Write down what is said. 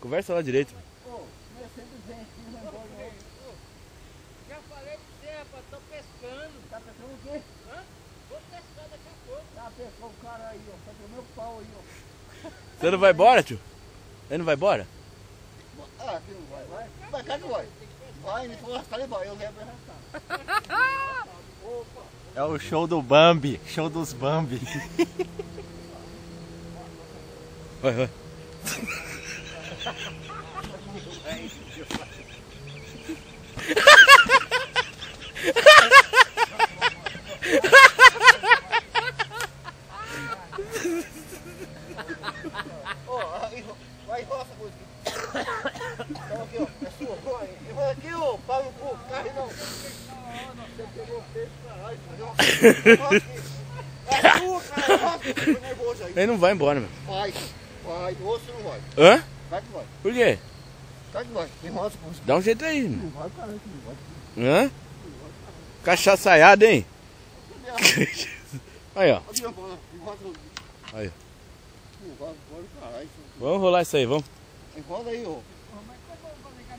Conversa lá direito. Já falei pra você, rapaz, tô pescando. Tá pescando o quê? Hã? Vou pescar daqui a pouco. Tá pescando o cara aí, ó. Tá meu pau aí, ó. Você não vai embora, tio? Ele não vai embora? Ah, aqui não vai, vai. Vai, cá que vai. Vai, me for arrastar, ele vai. Eu levo arrastar. Opa. É o show do Bambi, show dos Bambi. Vai. Ó, vai roça a música. Então aqui, ó. É sua, vai. Vai aqui, ó. Pau no cu. Carre não. Você pegou o peixe pra lá. É sua, cara. Roça. Tô nervoso aí. Ele não vai embora, meu. Vai. Vai. Ou você não vai. Hã? Vai que vai. Por quê? Vai que vai. Tem roça com música. Dá um jeito aí, meu. Não vai, cara. Não vai. Hã? Cachaçaiada, hein? Aí, ó. Aí. Vamos rolar isso aí, vamos. Enrola aí, ó. Mas como eu vou ligar